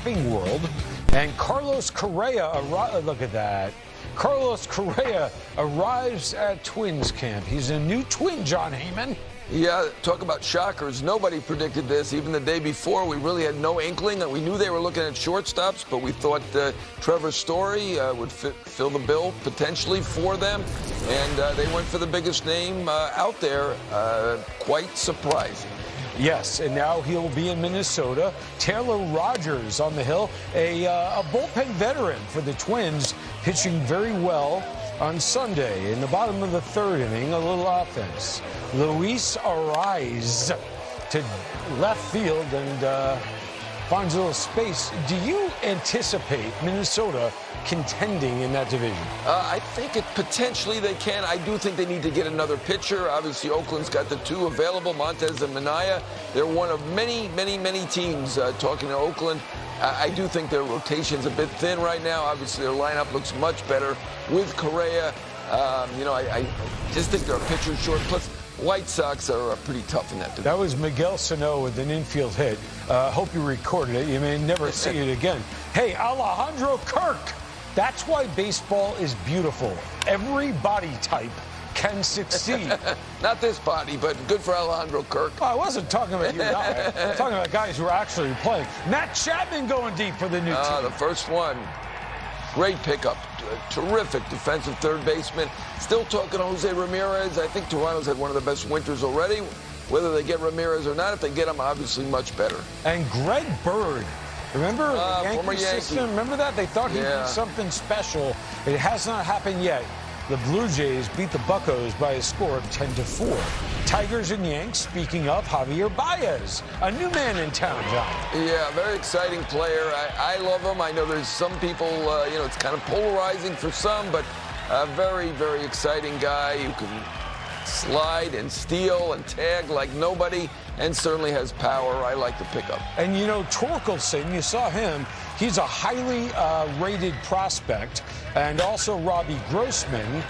world, and Carlos Correa, look at that. Carlos Correa arrives at Twins camp. He's a new Twin, Jon Heyman. Yeah, talk about shockers. Nobody predicted this. Even the day before, we really had no inkling. We knew they were looking at shortstops, but we thought Trevor Story would fill the bill potentially for them. And they went for the biggest name out there. Quite surprising. Yes, and now he'll be in Minnesota. Taylor Rogers on the hill, a bullpen veteran for the Twins, pitching very well on Sunday. In the bottom of the third inning, a little offense. Luis Ariz to left field and finds a little space. Do you anticipate Minnesota contending in that division? I think potentially they can. I do think they need to get another pitcher. Obviously, Oakland's got the two available, Montez and Minaya. They're one of many teams talking to Oakland. I do think their rotation's a bit thin right now. Obviously, their lineup looks much better with Correa. I just think they're pitcher short. Plus, White Sox are pretty tough in that division. That was Miguel Sano with an infield hit. Hope you recorded it. You may never see it again. Hey, Alejandro Kirk. That's why baseball is beautiful. Every body type can succeed. Not this body, but good for Alejandro Kirk. Oh, I wasn't talking about you and I. I'm talking about guys who are actually playing. Matt Chapman going deep for the new team. The first one. Great pickup. Terrific defensive third baseman. Still talking to Jose Ramirez. I think Toronto's had one of the best winters already. Whether they get Ramirez or not, if they get him, obviously much better. And Greg Bird. Remember the former Yankee Yankee. system? Remember that? They thought he'd be something special. It has not happened yet. The Blue Jays beat the Buccos by a score of 10-4. Tigers and Yanks, speaking of Javier Baez, a new man in town, John. Yeah, very exciting player. I love him. I know there's some people, it's kind of polarizing for some, but a very exciting guy who can slide and steal and tag like nobody, and certainly has power. I like the pickup. And Torkelson, you saw him. He's a highly rated prospect, and also Robbie Grossman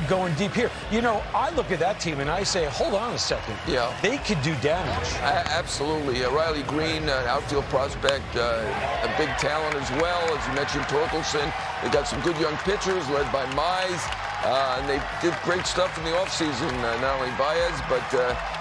going deep here. I look at that team and I say, hold on a second. Yeah. They could do damage. Absolutely. Riley Green, an outfield prospect, a big talent as well. As you mentioned, Torkelson. They got some good young pitchers led by Mize. And they did great stuff in the offseason, not only Baez, but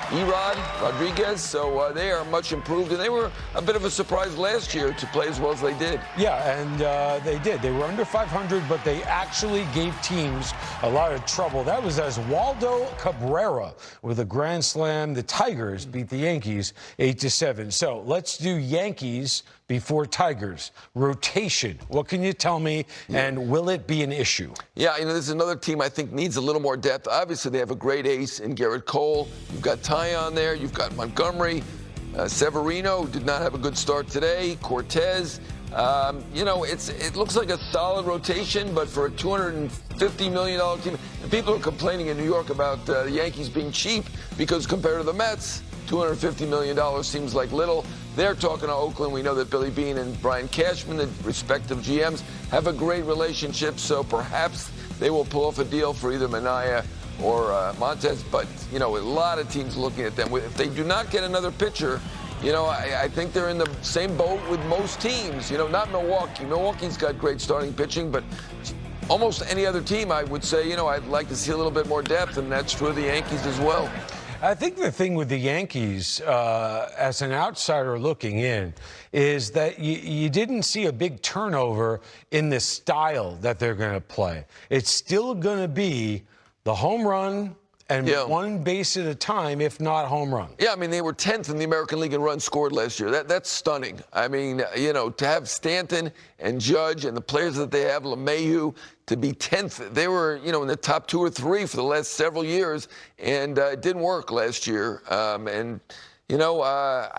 Erod Rodriguez. So they are much improved. And they were a bit of a surprise last year to play as well as they did. Yeah, and they did. They were under 500, but they actually gave teams a lot of trouble. That was as Waldo Cabrera with a grand slam. The Tigers beat the Yankees 8-7. So let's do Yankees before Tigers. Rotation. What can you tell me? And will it be an issue? Yeah, this is another team I think needs a little more depth. Obviously, they have a great ace in Garrett Cole. You've got Ty on there. You've got Montgomery. Severino did not have a good start today. Cortez. It looks like a solid rotation, but for a $250 million team, and people are complaining in New York about the Yankees being cheap because compared to the Mets, $250 million seems like little. They're talking to Oakland. We know that Billy Beane and Brian Cashman, the respective GMs, have a great relationship, so perhaps they will pull off a deal for either Minaya or Montez. But, a lot of teams looking at them. If they do not get another pitcher, I think they're in the same boat with most teams. Not Milwaukee. Milwaukee's got great starting pitching, but almost any other team, I would say, I'd like to see a little bit more depth, and that's true of the Yankees as well. I think the thing with the Yankees, as an outsider looking in, is that you didn't see a big turnover in the style that they're going to play. It's still going to be the home run and one base at a time, if not home run. Yeah, they were 10th in the American League in runs scored last year. That's stunning. To have Stanton and Judge and the players that they have, LeMahieu, to be 10th. They were, in the top 2 or 3 for the last several years, and it didn't work last year. I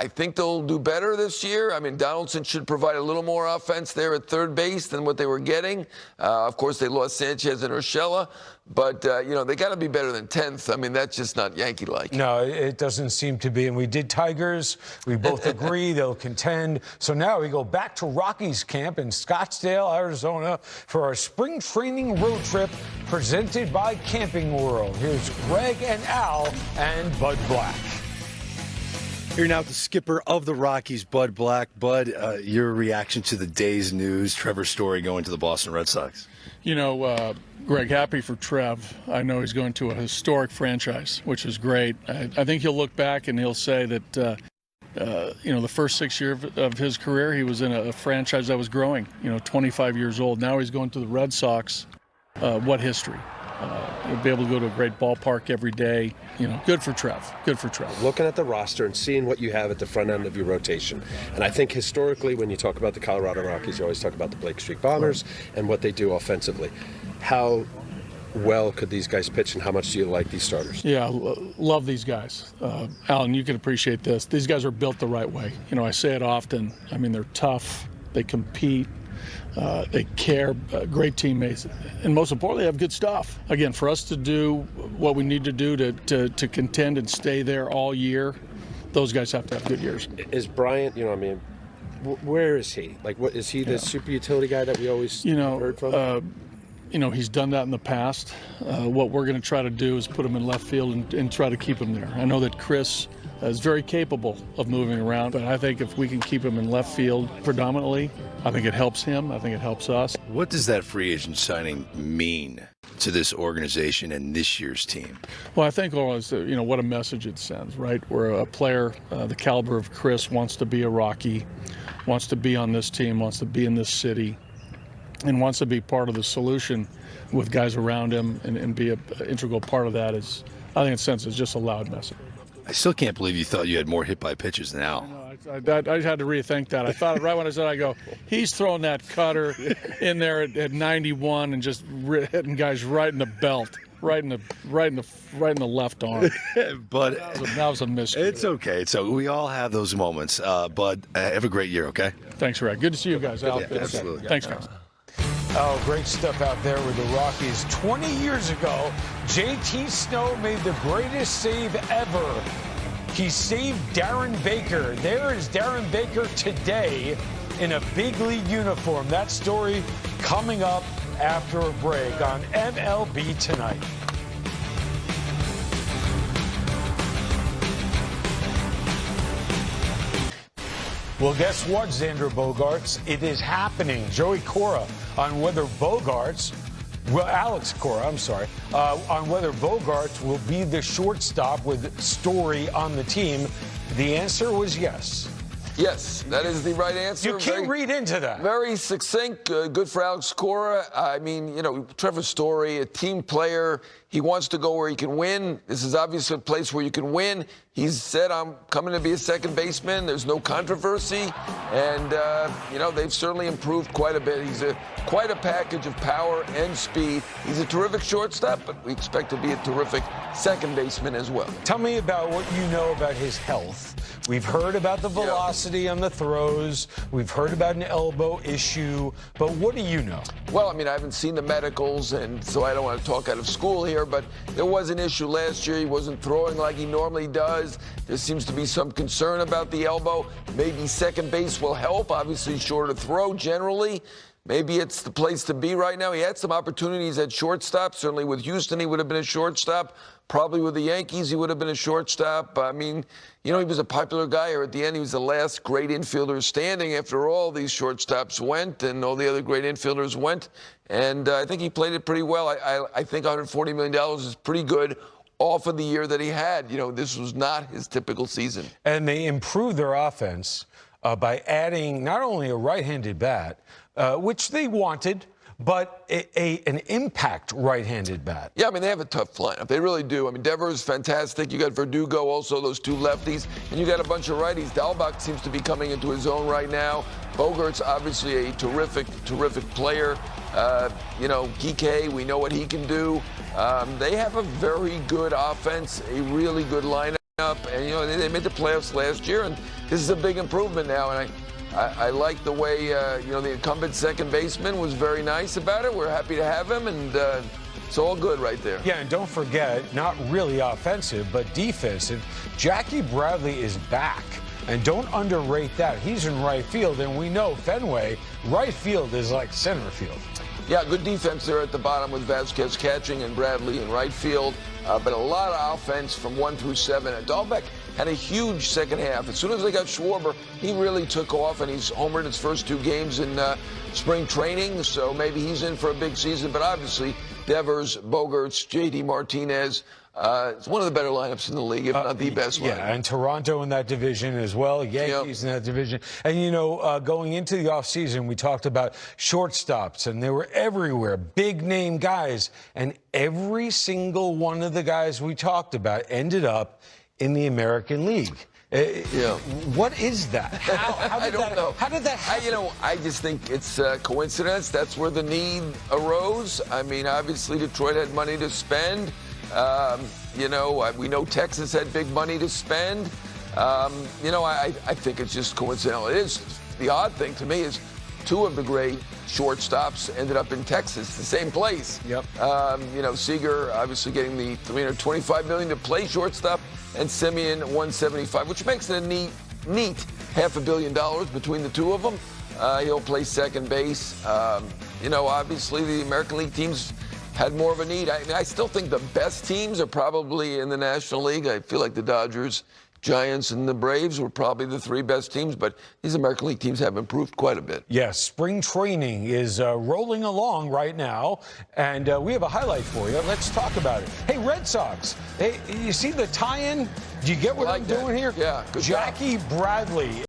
think they'll do better this year. Donaldson should provide a little more offense there at third base than what they were getting. Of course, they lost Sanchez and Urshela, but, they got to be better than 10th. That's just not Yankee-like. No, it doesn't seem to be. And we did Tigers. We both agree they'll contend. So now we go back to Rockies camp in Scottsdale, Arizona, for our spring training road trip presented by Camping World. Here's Greg and Al and Bud Black. Here now with the skipper of the Rockies, Bud Black. Bud, your reaction to the day's news, Trevor Story going to the Boston Red Sox? You know, Greg, happy for Trev. I know he's going to a historic franchise, which is great. I think he'll look back and he'll say that, you know, the first 6 years of his career, he was in a franchise that was growing, 25 years old. Now he's going to the Red Sox. What history? He'll be able to go to a great ballpark every day. Good for Trev. Good for Trev. Looking at the roster and seeing what you have at the front end of your rotation. And I think historically, when you talk about the Colorado Rockies, you always talk about the Blake Street Bombers and what they do offensively. How well could these guys pitch, and how much do you like these starters? Yeah, love these guys. Alan, you can appreciate this. These guys are built the right way. I say it often. I mean, they're tough. They compete. They care, great teammates, and most importantly, they have good stuff. Again, for us to do what we need to do to contend and stay there all year, those guys have to have good years. Is Bryant, where is he? Like, what is he the super utility guy that we always heard from? He's done that in the past. What we're going to try to do is put him in left field and try to keep him there. I know that Chris is very capable of moving around, but I think if we can keep him in left field predominantly, I think it helps him. I think it helps us. What does that free agent signing mean to this organization and this year's team? Well, I think what a message it sends, right? Where a player the caliber of Chris wants to be a Rocky, wants to be on this team, wants to be in this city, and wants to be part of the solution with guys around him and be an integral part of that. I think it sends just a loud message. I still can't believe you thought you had more hit by pitches than Al. I had to rethink that. I thought it right when I said, I go, he's throwing that cutter in there at 91 and just hitting guys right in the belt, right in the left arm. But that was a miscue. It's okay. So we all have those moments. Bud, have a great year, okay? Thanks, Red. Good to see you guys out. Yeah, absolutely. Thanks, guys. Oh, great stuff out there with the Rockies. 20 years ago, J.T. Snow made the greatest save ever. He saved Darren Baker. There is Darren Baker today in a big league uniform. That story coming up after a break on MLB Tonight. Well, guess what, Xander Bogaerts? It is happening. Joey Cora on whether Alex Cora, on whether Bogaerts will be the shortstop with Story on the team. The answer was yes. Yes, that is the right answer. You can't read into that. Very succinct, good for Alex Cora. I mean, Trevor Story, a team player. He wants to go where he can win. This is obviously a place where you can win. He's said, I'm coming to be a second baseman. There's no controversy. And, they've certainly improved quite a bit. He's quite a package of power and speed. He's a terrific shortstop, but we expect to be a terrific second baseman as well. Tell me about what you know about his health. We've heard about the velocity on the throws. We've heard about an elbow issue. But what do you know? Well, I haven't seen the medicals, and so I don't want to talk out of school here, but there was an issue last year. He wasn't throwing like he normally does. There seems to be some concern about the elbow. Maybe second base will help. Obviously, shorter throw generally. Maybe it's the place to be right now. He had some opportunities at shortstop. Certainly with Houston, he would have been a shortstop. Probably with the Yankees, he would have been a shortstop. He was a popular guy here. At the end, he was the last great infielder standing after all these shortstops went and all the other great infielders went. And I think he played it pretty well. I think $140 million is pretty good off of the year that he had. This was not his typical season. And they improved their offense by adding not only a right-handed bat, which they wanted, but an impact right-handed bat. Yeah, they have a tough lineup. They really do. Devers is fantastic. You got Verdugo, also those two lefties, and you got a bunch of righties. Dalbach seems to be coming into his own right now. Bogaerts, obviously a terrific player. Kike, we know what he can do. They have a very good offense, a really good lineup, and they made the playoffs last year, and this is a big improvement now. And I like the way, the incumbent second baseman was very nice about it. We're happy to have him, and it's all good right there. Yeah, and don't forget, not really offensive, but defensive. Jackie Bradley is back, and don't underrate that. He's in right field, and we know Fenway, right field is like center field. Yeah, good defense there at the bottom with Vasquez catching and Bradley in right field. But a lot of offense from 1 through 7. Dalbec, had a huge second half. As soon as they got Schwarber, he really took off, and he's homered his first 2 games in spring training, so maybe he's in for a big season. But obviously, Devers, Bogarts, J.D. Martinez, it's one of the better lineups in the league, if not the best lineup. Yeah, and Toronto in that division as well, Yankees in that division. And, you know, going into the offseason, we talked about shortstops, and they were everywhere, big-name guys. And every single one of the guys we talked about ended up in the American League. What is that? How did I don't know. How did that happen? I just think it's a coincidence. That's where the need arose. I mean, obviously, Detroit had money to spend. We know Texas had big money to spend. I think it's just coincidental. It is. The odd thing to me is 2 of the great shortstops ended up in Texas, the same place. Yep. Seager obviously getting the $325 million to play shortstop, and Simeon $175, which makes it a neat $500 million between the 2 of them. He'll play second base. Obviously the American League teams had more of a need. I still think the best teams are probably in the National League. I feel like the Dodgers, Giants, and the Braves were probably the 3 best teams, but these American League teams have improved quite a bit. Yes, spring training is rolling along right now, and we have a highlight for you. Let's talk about it. Hey, Red Sox, hey, you see the tie-in? Do you get what I'm doing here? Yeah, good Jackie job. Bradley.